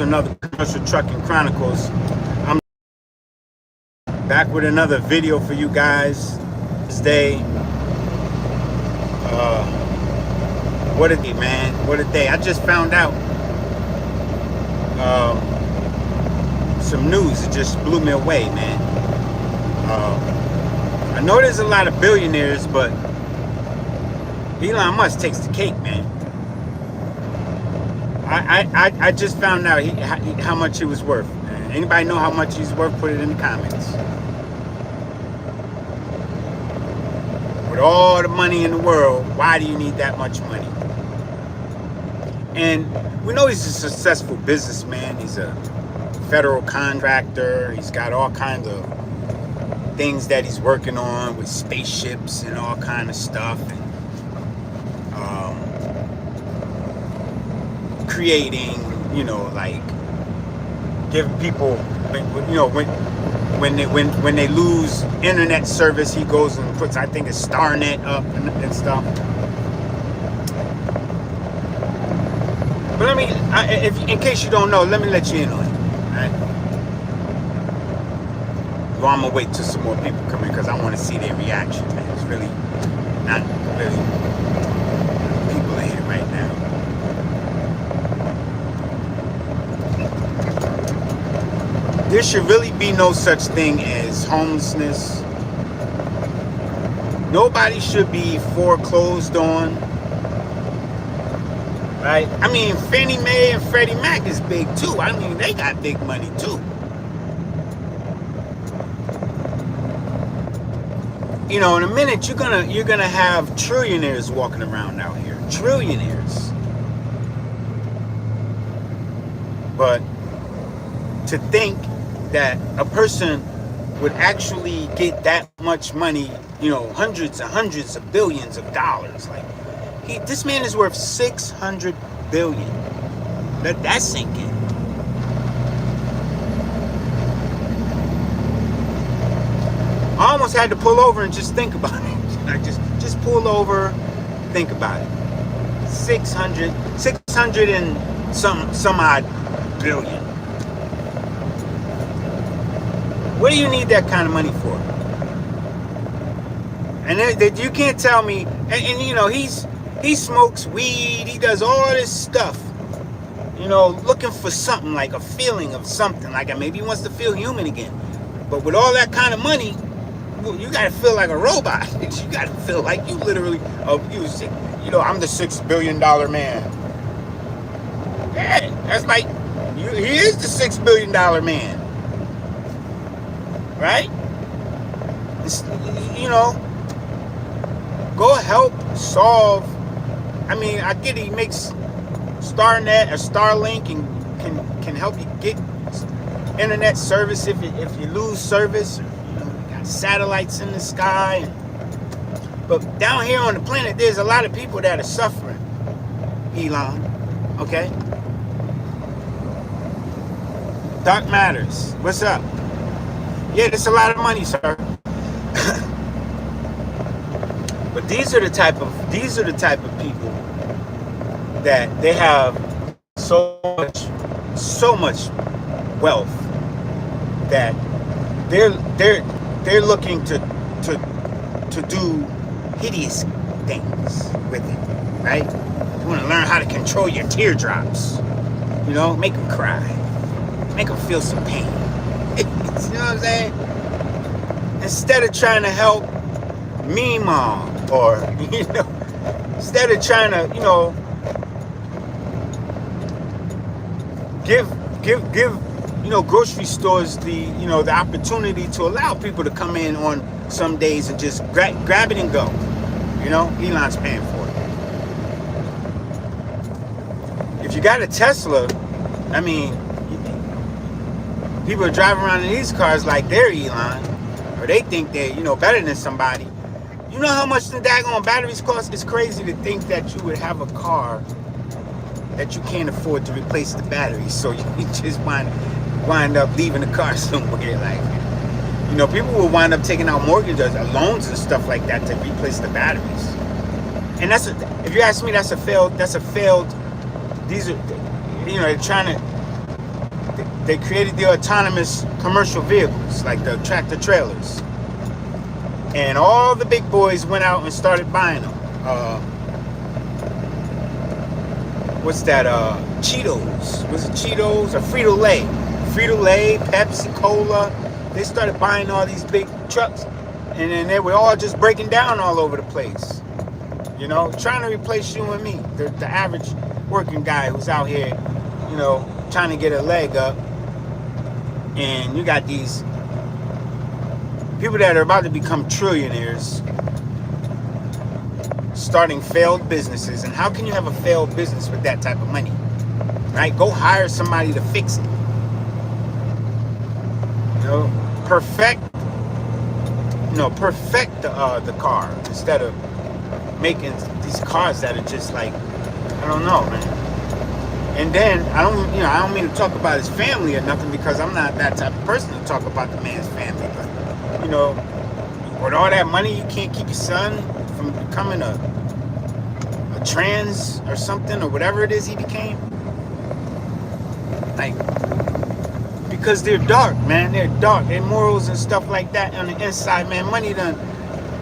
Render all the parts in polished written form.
to another Commercial Trucking Chronicles. I'm back with another video for you guys today. What a day, man. What a day. I just found out some news. It just blew me away, man. I know there's a lot of billionaires, but Elon Musk takes the cake, man. I just found out how much he was worth. Man. Anybody know how much he's worth? Put it in the comments. With all the money in the world, why do you need that much money? And we know he's a successful businessman. He's a federal contractor. He's got all kinds of things that he's working on with spaceships and all kind of stuff. And creating, like giving people, when they lose internet service, he goes and puts, I think, a StarNet up and stuff. But in case you don't know, let me let you in on it. Right? Well, I'm gonna wait till some more people come in because I want to see their reaction, man. It's really not really people in here right now. There should really be no such thing as homelessness. Nobody should be foreclosed on. Right? Fannie Mae and Freddie Mac is big too. They got big money too. In a minute you're gonna have trillionaires walking around out here. Trillionaires. But to think that a person would actually get that much money, hundreds and hundreds of billions of dollars. This man is worth $600 billion. That's sinking. I almost had to pull over and just think about it. I just pull over, think about it. 600 and some odd billion. What do you need that kind of money for? And you can't tell me. And he smokes weed. He does all this stuff. Looking for something, like a feeling of something. Like maybe he wants to feel human again. But with all that kind of money, you gotta feel like a robot. You gotta feel like you literally, I'm the $6 billion man. Yeah, that's like, he is the $6 billion man. Right? Go help solve. I get it, he makes StarNet or Starlink and can help you get internet service if you lose service. You got satellites in the sky. But down here on the planet, there's a lot of people that are suffering. Elon, okay? Dark Matters, what's up? Yeah, that's a lot of money, sir. But these are the type of people that they have so much wealth that they're looking to do hideous things with it, right? You want to learn how to control your teardrops, make them cry, make them feel some pain. You know what I'm saying? Instead of trying to help Mima, or instead of trying to give grocery stores the opportunity to allow people to come in on some days and just grab it and go. Elon's paying for it. If you got a Tesla, people are driving around in these cars like they're Elon, or they think they're, better than somebody. You know how much the daggone batteries cost? It's crazy to think that you would have a car that you can't afford to replace the batteries, so you just wind up leaving the car somewhere. People will wind up taking out mortgages, loans and stuff like that to replace the batteries. And if you ask me, that's a failed. These are, they're trying to they created the autonomous commercial vehicles, like the tractor trailers. And all the big boys went out and started buying them. What's that? Cheetos. Was it Cheetos or Frito-Lay? Frito-Lay, Pepsi, Cola. They started buying all these big trucks, and then they were all just breaking down all over the place. You know, trying to replace you and me, the average working guy who's out here, you know, trying to get a leg up. And you got these people that are about to become trillionaires starting failed businesses. And how can you have a failed business with that type of money? Right? Go hire somebody to fix it. You know, perfect the car instead of making these cars that are just like, I don't know, man. And then I don't mean to talk about his family or nothing, because I'm not that type of person to talk about the man's family. But you know, with all that money, you can't keep your son from becoming a trans or something, or whatever it is he became. Like, because they're dark, man. They're dark. Their morals and stuff like that on the inside, man. Money done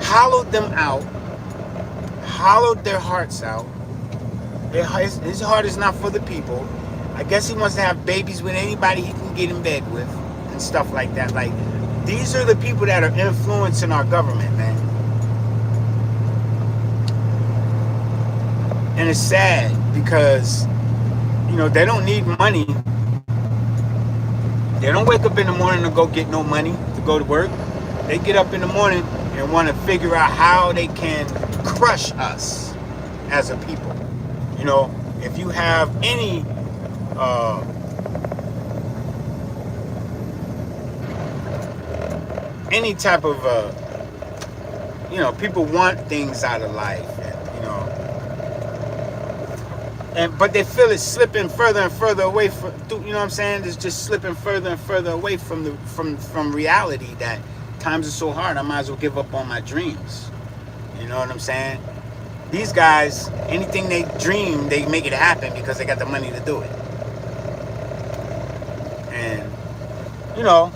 hollowed them out, hollowed their hearts out. His heart is not for the people. I guess he wants to have babies with anybody he can get in bed with and stuff like that. Like, these are the people that are influencing our government, man. And it's sad because, you know, they don't need money. They don't wake up in the morning to go get no money to go to work. They get up in the morning and want to figure out how they can crush us as a people. You know, if you have any type of you know, people want things out of life, and you know, but they feel it's slipping further and further away from, you know what I'm saying? It's just slipping further and further away from reality, that times are so hard, I might as well give up on my dreams. You know what I'm saying? These guys, anything they dream, they make it happen because they got the money to do it. And, you know,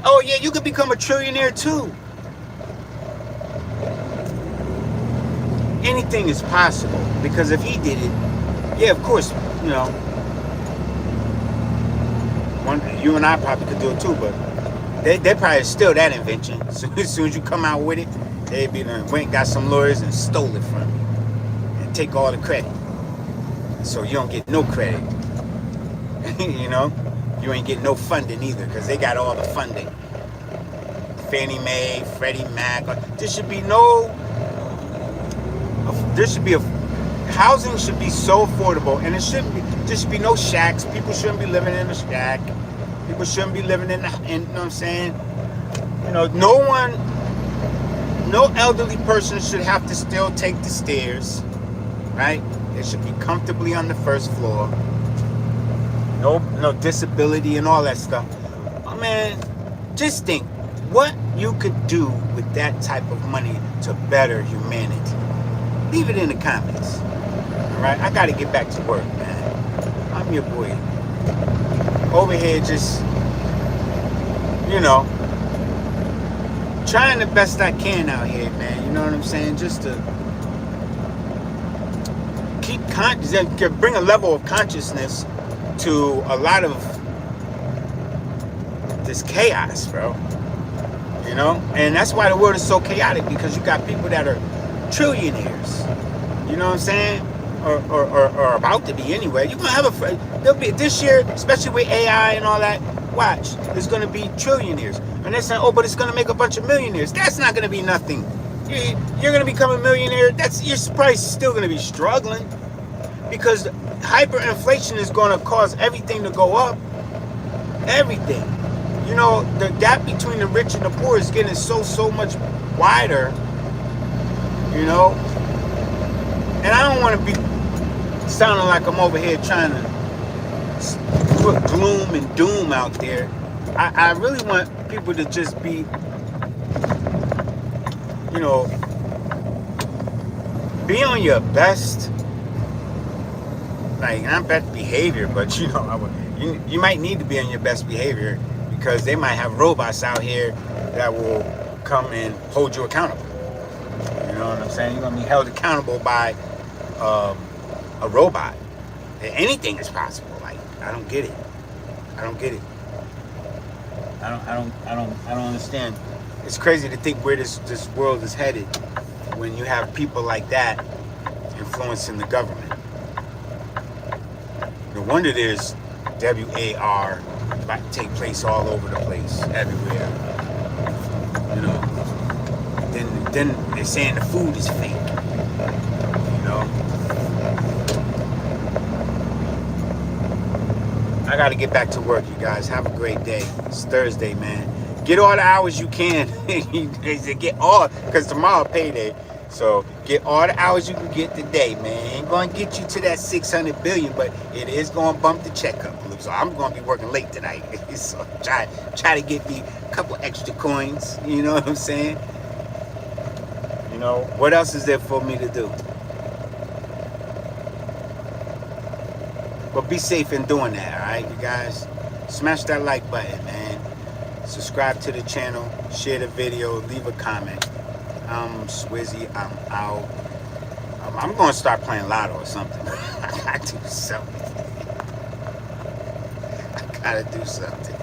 oh yeah, you could become a trillionaire too. Anything is possible, because if he did it, yeah, of course, you know, you and I probably could do it too, but they probably steal that invention. So as soon as you come out with it, they'd be like, went, got some lawyers and stole it from you and take all the credit. So you don't get no credit. You know, you ain't getting no funding either, because they got all the funding. Fannie Mae, Freddie Mac. Housing should be so affordable, and there should be no shacks. People shouldn't be living in a shack. People shouldn't be living in, you know what I'm saying? You know, no elderly person should have to still take the stairs, right? They should be comfortably on the first floor. No disability and all that stuff. Oh man, just think what you could do with that type of money to better humanity. Leave it in the comments. All right, I gotta get back to work, man. I'm your boy. Over here just, you know, trying the best I can out here, man. You know what I'm saying? Just to keep bring a level of consciousness to a lot of this chaos, bro. You know? And that's why the world is so chaotic, because you got people that are trillionaires. You know what I'm saying? Or about to be anyway. You're gonna have there'll be this year, especially with AI and all that. Watch, there's gonna be trillionaires, and they're saying, "Oh, but it's gonna make a bunch of millionaires." That's not gonna be nothing. You're gonna become a millionaire. You're probably still gonna be struggling, because hyperinflation is gonna cause everything to go up. Everything. You know, the gap between the rich and the poor is getting so much wider. You know, and I don't want to be sounding like I'm over here trying to put gloom and doom out there. I really want people to just be, you know, be on your best, like, not best behavior, but you know, You might need to be on your best behavior because they might have robots out here that will come and hold you accountable. You know what I'm saying? You're gonna be held accountable by a robot. Anything is possible. Like, I don't get it. I don't get it. I don't understand. It's crazy to think where this world is headed when you have people like that influencing the government. No wonder there's WAR about to take place all over the place, everywhere. You know. Then they're saying the food is fake. You know. I gotta get back to work, you guys. Have a great day. It's Thursday, man. Get all the hours you can. Get all, because tomorrow payday. So get all the hours you can get today, man. Ain't gonna get you to that 600 billion, but it is gonna bump the check up. So I'm gonna be working late tonight. So try to get me a couple extra coins. You know what I'm saying? You know, what else is there for me to do? But be safe in doing that, alright, you guys? Smash that like button, man. Subscribe to the channel, share the video, leave a comment. I'm Swizzy, I'm out. I'm gonna start playing Lotto or something. I gotta do something.